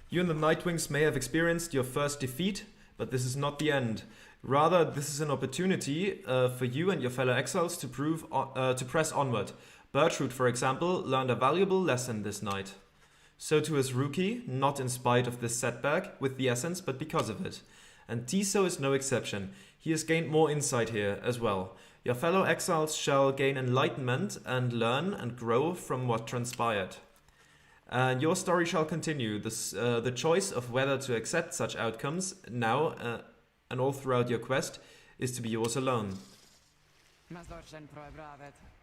You and the Nightwings may have experienced your first defeat, but this is not the end. Rather, this is an opportunity for you and your fellow exiles to press onward. Bertrude, for example, learned a valuable lesson this night. So too is Rookie, not in spite of this setback with the essence, but because of it. And Tiso is no exception. He has gained more insight here as well. Your fellow exiles shall gain enlightenment and learn and grow from what transpired. And your story shall continue. The choice of whether to accept such outcomes now and all throughout your quest is to be yours alone.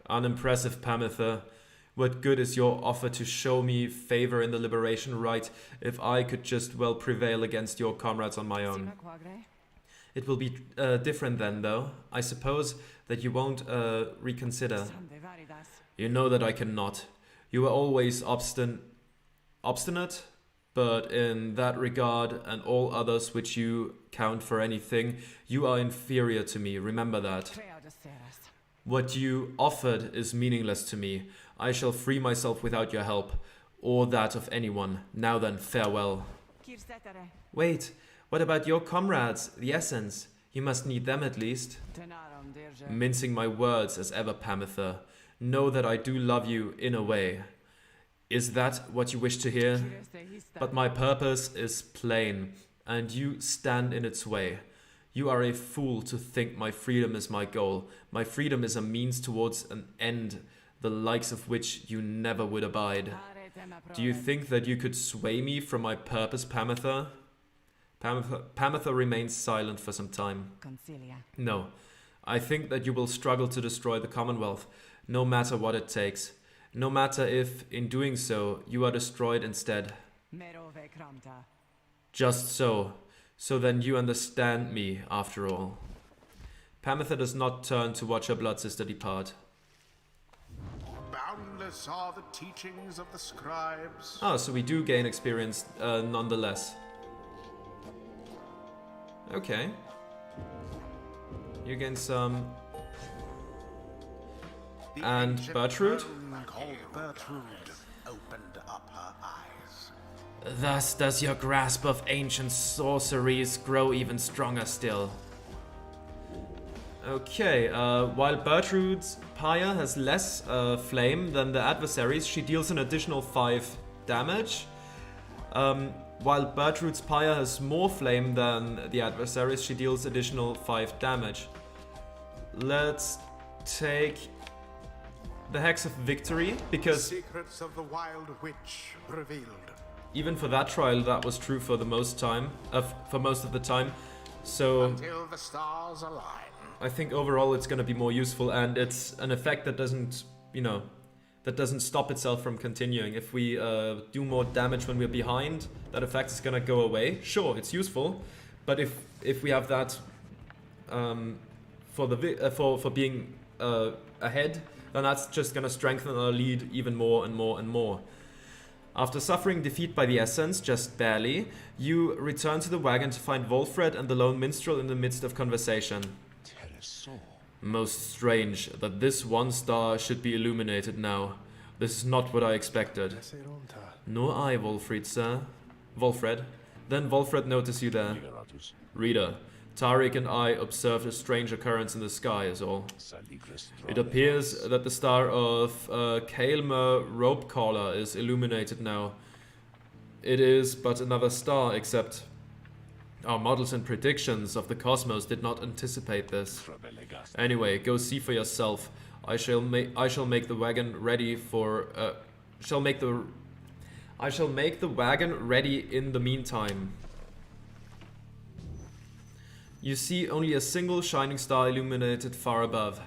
Unimpressive, Pamitha. What good is your offer to show me favor in the liberation rite if I could just well prevail against your comrades on my own? It will be different then, though. I suppose that you won't reconsider. You know that I cannot. You are always obstinate, but in that regard and all others which you count for anything, you are inferior to me. Remember that. What you offered is meaningless to me. I shall free myself without your help, or that of anyone. Now then, farewell. Wait, what about your comrades, the Essence? You must need them at least. Mincing my words as ever, Pamitha. Know that I do love you in a way. Is that what you wish to hear? But my purpose is plain, and you stand in its way. You are a fool to think my freedom is my goal. My freedom is a means towards an end, the likes of which you never would abide. Do you think that you could sway me from my purpose, Pamitha? Pamitha remains silent for some time. No, I think that you will struggle to destroy the Commonwealth, no matter what it takes. No matter if, in doing so, you are destroyed instead. Just so. So then you understand me, after all. Pamitha does not turn to watch her blood sister depart. Boundless are the teachings of the scribes. Ah, so we do gain experience nonetheless. Okay. You gain some. And Bertrude? Called Bertrude opened up her eyes. Thus does your grasp of ancient sorceries grow even stronger still. Okay, while Bertrude's Pyre has less flame than the adversaries, she deals an additional 5 damage. While Bertrude's Pyre has more flame than the adversaries, she deals additional 5 damage. Let's take the Hex of Victory, because Secrets of the Wild Witch revealed. even for that trial that was true for the most of the time. So Until the stars align. I think overall it's going to be more useful, and it's an effect that doesn't, that doesn't stop itself from continuing. If we do more damage when we're behind, that effect is going to go away. Sure, it's useful, but if we have that for being ahead, then that's just going to strengthen our lead even more and more and more. After suffering defeat by the Essence, just barely, you return to the wagon to find Wolfred and the lone minstrel in the midst of conversation. Most strange that this one star should be illuminated now. This is not what I expected. Nor I, Wolfred, sir. Wolfred. Then Wolfred noticed you there. Reader, Tariq and I observed a strange occurrence in the sky is all. It appears that the star of Kaelmer Ropecaller is illuminated now. It is but another star, except our models and predictions of the cosmos did not anticipate this. Anyway, go see for yourself. I shall make the wagon ready for I shall make the wagon ready in the meantime. You see only a single shining star illuminated far above.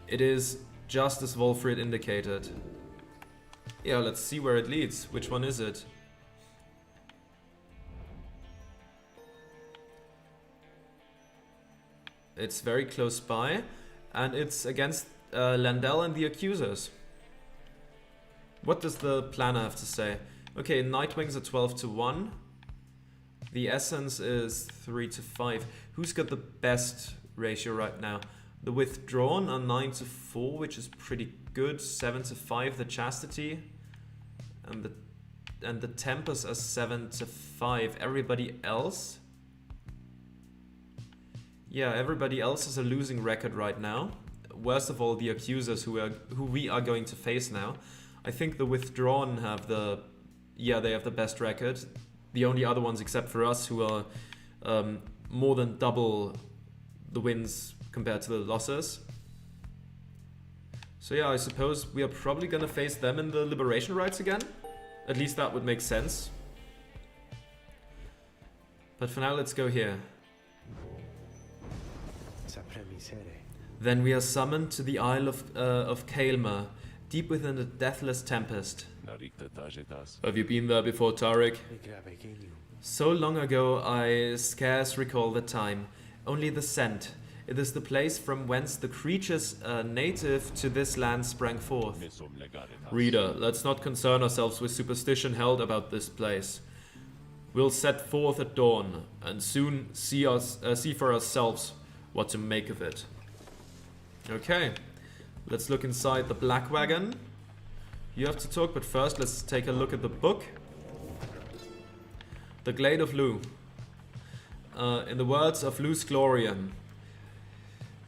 It is just as Wolfred indicated. Yeah, let's see where it leads. Which one is it? It's very close by, and it's against Landell and the Accusers. What does the planner have to say? Okay, Nightwings are 12-1. The Essence is 3-5. Who's got the best ratio right now? The Withdrawn are 9-4, which is pretty good. 7-5, the Chastity. And and the tempers are 7 to 5. Everybody else? Yeah, everybody else has a losing record right now. Worst of all, the accusers who we are going to face now. I think the withdrawn have the they have the best record. The only other ones except for us who are more than double the wins compared to the losses. So yeah, I suppose we are probably gonna face them in the liberation rites again. At least that would make sense. But for now, let's go here. Then we are summoned to the Isle of Kaelma, deep within the deathless tempest. Have you been there before, Tarek? So long ago, I scarce recall the time. Only the scent. It is the place from whence the creatures native to this land sprang forth. Reader, let's not concern ourselves with superstition held about this place. We'll set forth at dawn, and soon see for ourselves what to make of it. Okay, let's look inside the Black Wagon. You have to talk, but first let's take a look at the book. The Glade of Lu. In the words of Lu's Glorian,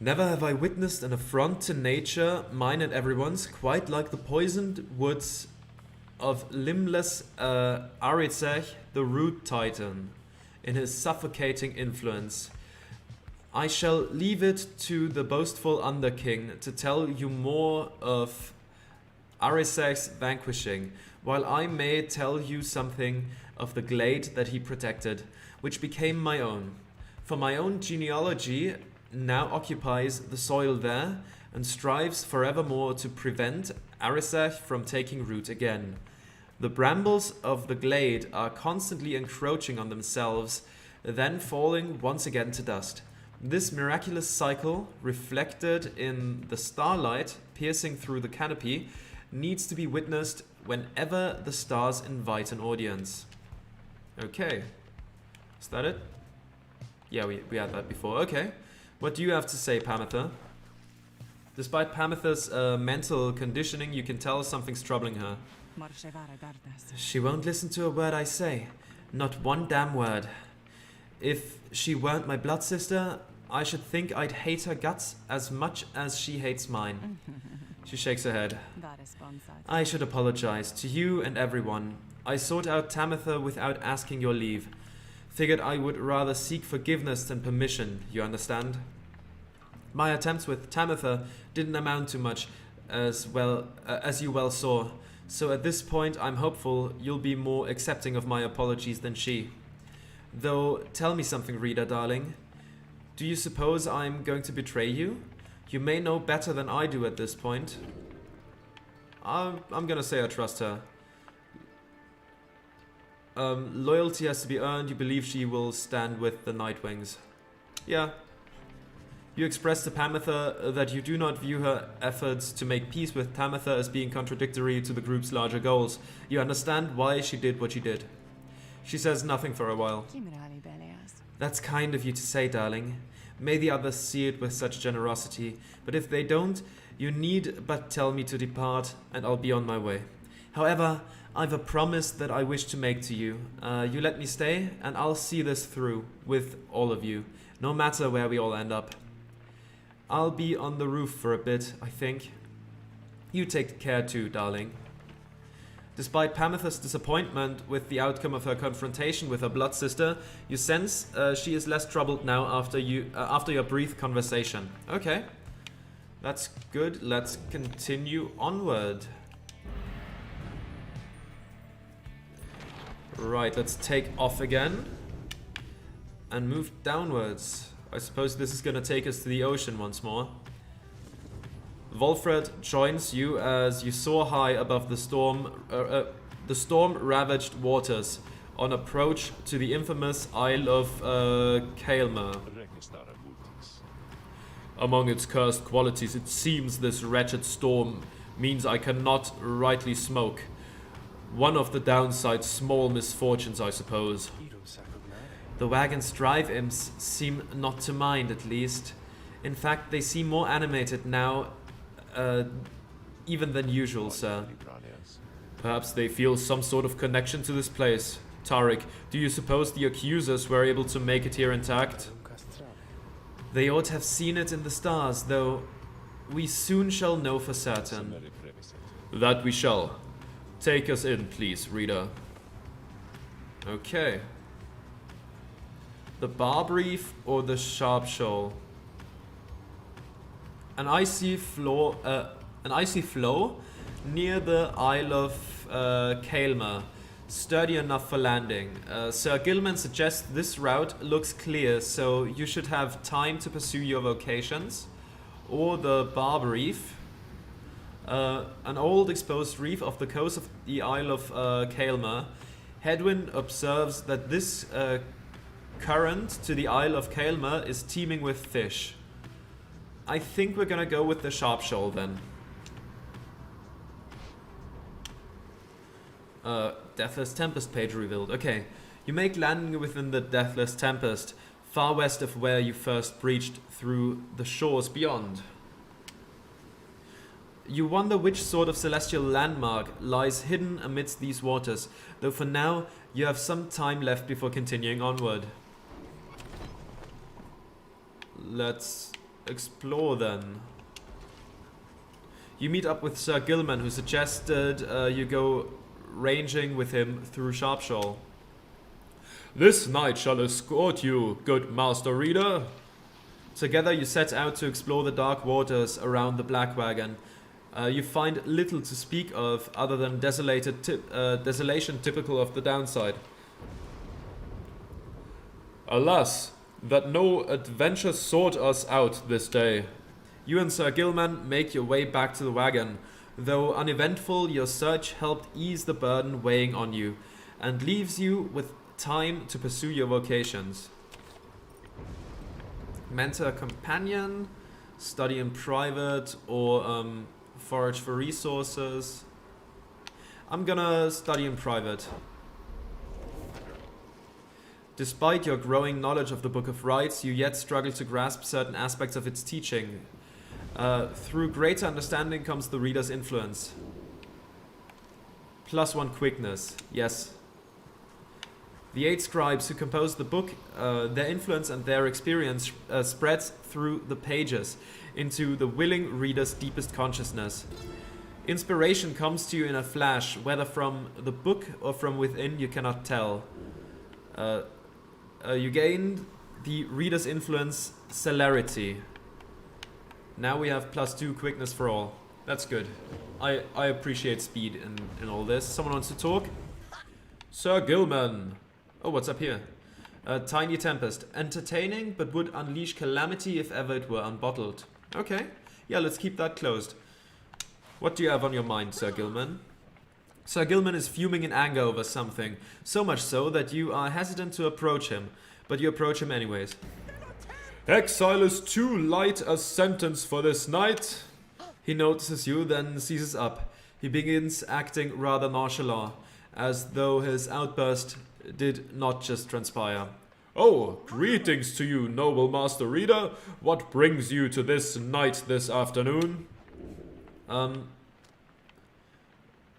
never have I witnessed an affront to nature, mine and everyone's, quite like the poisoned woods of limbless Arizech, the root titan, in his suffocating influence. I shall leave it to the boastful Underking to tell you more of Arizech's vanquishing, while I may tell you something of the glade that he protected, which became my own. For my own genealogy now occupies the soil there, and strives forevermore to prevent Arizech from taking root again. The brambles of the glade are constantly encroaching on themselves, then falling once again to dust. This miraculous cycle, reflected in the starlight piercing through the canopy, needs to be witnessed whenever the stars invite an audience. Okay. Is that it? Yeah, we had that before. Okay. What do you have to say, Pamitha? Despite Pamitha's mental conditioning, you can tell something's troubling her. She won't listen to a word I say. Not one damn word. If she weren't my blood sister, I should think I'd hate her guts as much as she hates mine. She shakes her head. I should apologize to you and everyone. I sought out Tamitha without asking your leave. Figured I would rather seek forgiveness than permission, you understand? My attempts with Tamitha didn't amount to much, as you well saw. So at this point, I'm hopeful you'll be more accepting of my apologies than she. Though, tell me something, reader, darling. Do you suppose I'm going to betray you? You may know better than I do at this point. I'm gonna say I trust her. Loyalty has to be earned. You believe she will stand with the Nightwings. Yeah. You expressed to Pamitha that you do not view her efforts to make peace with Tamitha as being contradictory to the group's larger goals. You understand why she did what she did. She says nothing for a while. That's kind of you to say, darling. May the others see it with such generosity. But if they don't, you need but tell me to depart, and I'll be on my way. However, I've a promise that I wish to make to you. You let me stay, and I'll see this through with all of you, no matter where we all end up. I'll be on the roof for a bit, I think. You take care too, darling. Despite Pamitha's disappointment with the outcome of her confrontation with her blood sister, you sense she is less troubled now after your brief conversation. Okay, that's good. Let's continue onward. Right, let's take off again and move downwards. I suppose this is going to take us to the ocean once more. Wolfred joins you as you soar high above the storm-ravaged waters on approach to the infamous Isle of Kaelma. Among its cursed qualities, it seems this wretched storm means I cannot rightly smoke. One of the downside's small misfortunes, I suppose. The wagon's drive imps seem not to mind, at least. In fact, they seem more animated now even than usual, sir. Perhaps they feel some sort of connection to this place. Tariq, do you suppose the accusers were able to make it here intact? They ought to have seen it in the stars, though we soon shall know for certain. That we shall. Take us in, please, reader. Okay. The barb reef or the sharp shoal? An icy flow near the Isle of Kaelma, sturdy enough for landing. Sir Gilman suggests this route looks clear, so you should have time to pursue your vocations. Or the barb reef, an old exposed reef off the coast of the Isle of Kaelma. Headwind observes that this current to the Isle of Kaelma is teeming with fish. I think we're gonna go with the sharp shoal then. Deathless Tempest page revealed. Okay, you make landing within the Deathless Tempest, far west of where you first breached through the shores beyond. You wonder which sort of celestial landmark lies hidden amidst these waters, though for now you have some time left before continuing onward. Let's explore then. You meet up with Sir Gilman, who suggested you go ranging with him through Sharpshoal. This knight shall escort you, good master reader. Together you set out to explore the dark waters around the Black Wagon. You find little to speak of other than desolation typical of the downside. Alas, that no adventure sought us out this day. You and Sir Gilman make your way back to the wagon. Though uneventful, your search helped ease the burden weighing on you, and leaves you with time to pursue your vocations. Mentor a companion, study in private, or forage for resources. I'm gonna study in private. Despite your growing knowledge of the Book of Rites, you yet struggle to grasp certain aspects of its teaching. Through greater understanding comes the reader's influence. +1 quickness, yes. The 8 scribes who composed the book, their influence and their experience spreads through the pages into the willing reader's deepest consciousness. Inspiration comes to you in a flash, whether from the book or from within, you cannot tell. You gained the reader's influence celerity. Now we have +2 quickness for all. That's good. I appreciate speed in all this. Someone wants to talk? Sir Gilman. Oh, what's up here? Tiny Tempest. Entertaining, but would unleash calamity if ever it were unbottled. Okay. Yeah, let's keep that closed. What do you have on your mind, Sir Gilman? Sir Gilman is fuming in anger over something. So much so that you are hesitant to approach him. But you approach him anyways. Exile is too light a sentence for this night. He notices you, then seizes up. He begins acting rather nonchalant, as though his outburst did not just transpire. Oh, greetings to you, noble master reader. What brings you to this night this afternoon?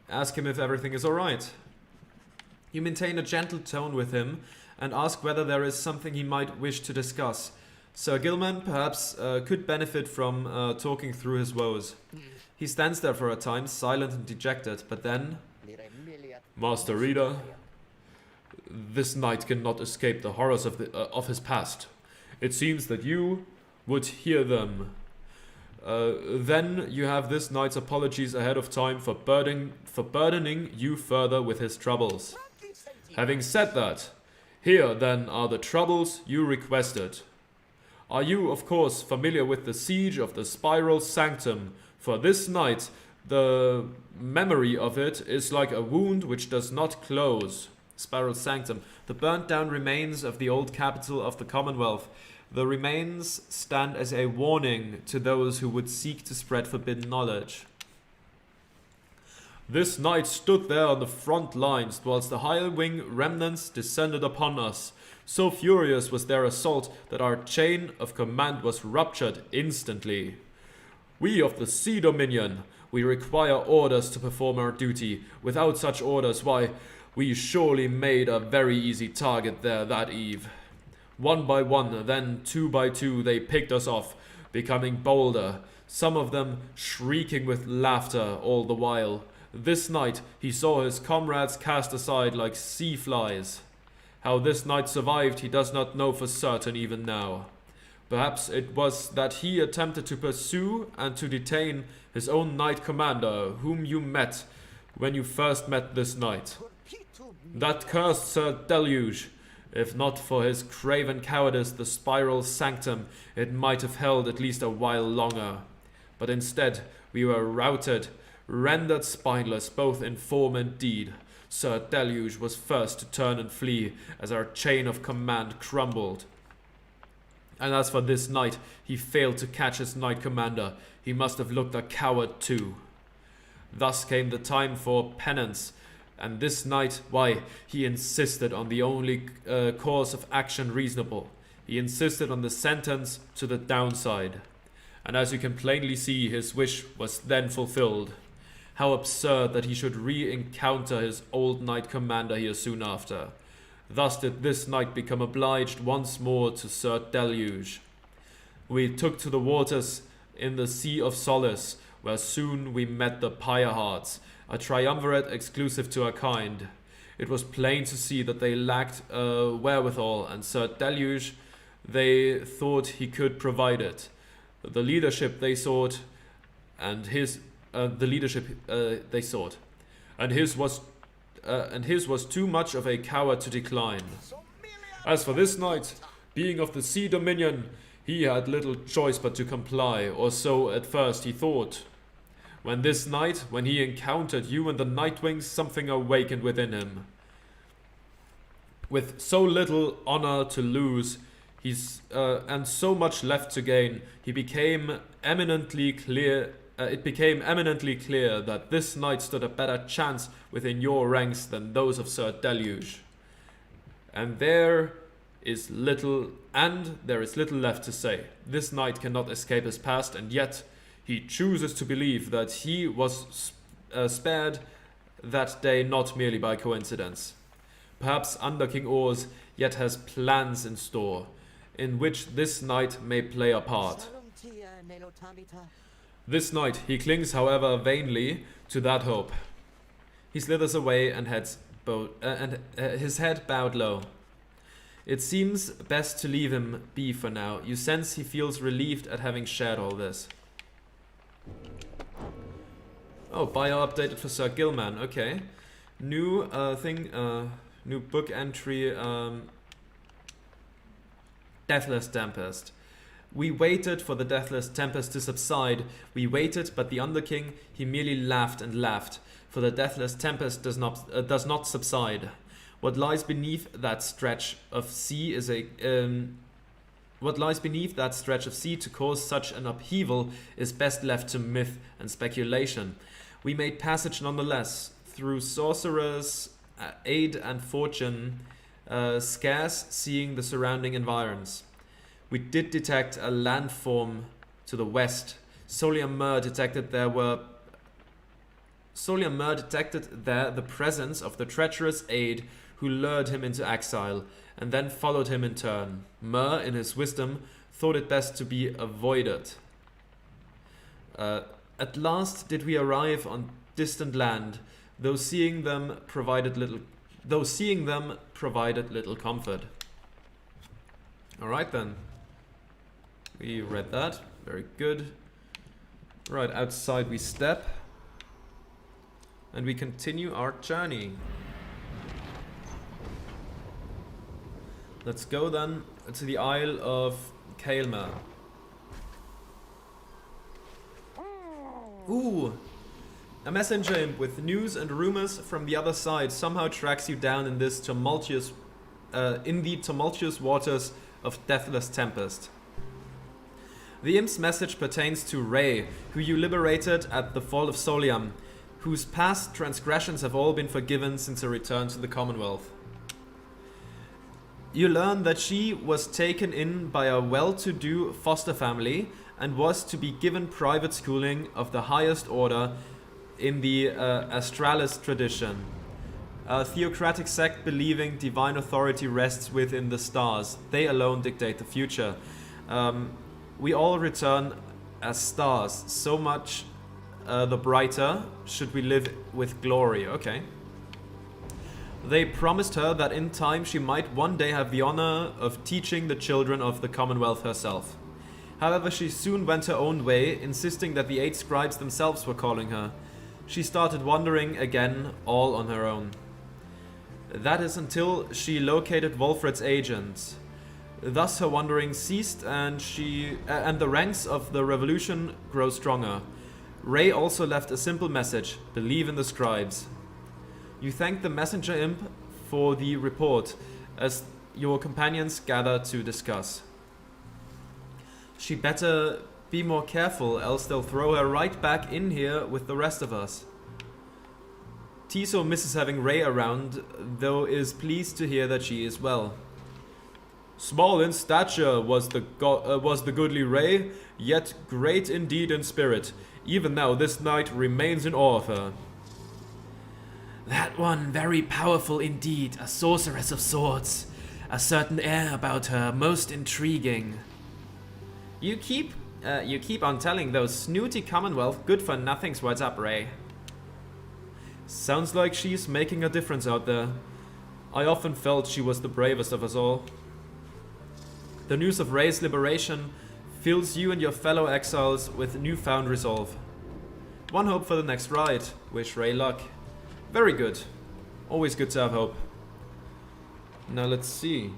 Ask him if everything is alright. You maintain a gentle tone with him and ask whether there is something he might wish to discuss. Sir Gilman perhaps could benefit from talking through his woes. He stands there for a time, silent and dejected, but then... Master reader, this knight cannot escape the horrors of his past. It seems that you would hear them. Then you have this knight's apologies ahead of time for burdening you further with his troubles. Having said that, here then are the troubles you requested. Are you, of course, familiar with the siege of the Spiral Sanctum? For this night, the memory of it is like a wound which does not close. Spiral Sanctum, the burnt down remains of the old capital of the Commonwealth. The remains stand as a warning to those who would seek to spread forbidden knowledge. This night stood there on the front lines, whilst the high-wing remnants descended upon us. So furious was their assault that our chain of command was ruptured instantly. We of the Sea Dominion, We require orders to perform our duty. Without such orders, why, we surely made a very easy target there that eve. One by one, then two by two, they picked us off, becoming bolder, some of them shrieking with laughter all the while. This night he saw his comrades cast aside like sea flies. How this night survived he does not know for certain even now. Perhaps it was that he attempted to pursue and to detain his own knight commander, whom you met when you first met this night. That cursed Sir Deluge. If not for his craven cowardice, the spiral sanctum, it might have held at least a while longer. But instead, we were routed, rendered spineless both in form and deed. Sir Deluge was first to turn and flee as our chain of command crumbled. And as for this knight, he failed to catch his knight commander. He must have looked a coward too. Thus came the time for penance. And this knight, why, he insisted on the only course of action reasonable. He insisted on the sentence to the downside. And as you can plainly see, his wish was then fulfilled. How absurd that he should re-encounter his old knight commander here soon after. Thus did this knight become obliged once more to Sir Deluge. We took to the waters in the Sea of Solace, where soon we met the Pyre hearts, a triumvirate exclusive to our kind. It was plain to see that they lacked wherewithal, and Sir Deluge, they thought he could provide it. The leadership they sought, and his was too much of a coward to decline. As for this knight, being of the sea dominion, he had little choice but to comply, or so at first he thought. When he encountered you and the Nightwings, something awakened within him. With so little honor to lose, and so much left to gain, it became eminently clear that this knight stood a better chance within your ranks than those of Sir Deluge. And there is little left to say. This knight cannot escape his past, and yet he chooses to believe that he was spared that day not merely by coincidence. Perhaps Under King Ors yet has plans in store, in which this knight may play a part. This night he clings, however, vainly to that hope. He slithers away and his head bowed low. It seems best to leave him be for now. You sense he feels relieved at having shared all this. Oh, bio updated for Sir Gilman. Okay. New new book entry. Deathless Tempest. We waited for the Deathless Tempest to subside. We waited, but the Underking, he merely laughed and laughed. For the Deathless Tempest does not subside. What lies beneath that stretch of sea to cause such an upheaval is best left to myth and speculation. We made passage nonetheless, through sorcerers' aid and fortune, scarce seeing the surrounding environs. We did detect a landform to the west. Soliam Mur detected there the presence of the treacherous aid who lured him into exile, and then followed him in turn. Mur, in his wisdom, thought it best to be avoided. At last did we arrive on distant land, though seeing them provided little comfort. Alright then. We read that. Very good. Right, outside we step. And we continue our journey. Let's go then to the Isle of Kaelmer. Ooh! A messenger imp with news and rumors from the other side somehow tracks you down in this tumultuous waters of Deathless Tempest. The imp's message pertains to Ray, who you liberated at the fall of Soliam, whose past transgressions have all been forgiven since her return to the Commonwealth. You learn that she was taken in by a well-to-do foster family and was to be given private schooling of the highest order in the Astralis tradition. A theocratic sect believing divine authority rests within the stars. They alone dictate the future. We all return as stars. So much the brighter should we live with glory. Okay. They promised her that in time she might one day have the honor of teaching the children of the Commonwealth herself. However, she soon went her own way, insisting that the 8 scribes themselves were calling her. She started wandering again, all on her own. That is until she located Wolfred's agent. Thus her wandering ceased, and the ranks of the revolution grow stronger. Ray also left a simple message: believe in the scribes. You thank the messenger imp for the report, as your companions gather to discuss. She better be more careful, else they'll throw her right back in here with the rest of us. Tiso misses having Ray around, though is pleased to hear that she is well. Small in stature was the goodly Ray, yet great indeed in spirit. Even now this knight remains in awe of her. That one very powerful indeed, a sorceress of sorts. A certain air about her, most intriguing. You keep on telling those snooty Commonwealth good-for-nothings what's up, Ray. Sounds like she's making a difference out there. I often felt she was the bravest of us all. The news of Ray's liberation fills you and your fellow exiles with newfound resolve. One hope for the next ride. Wish Ray luck. Very good. Always good to have hope. Now let's see.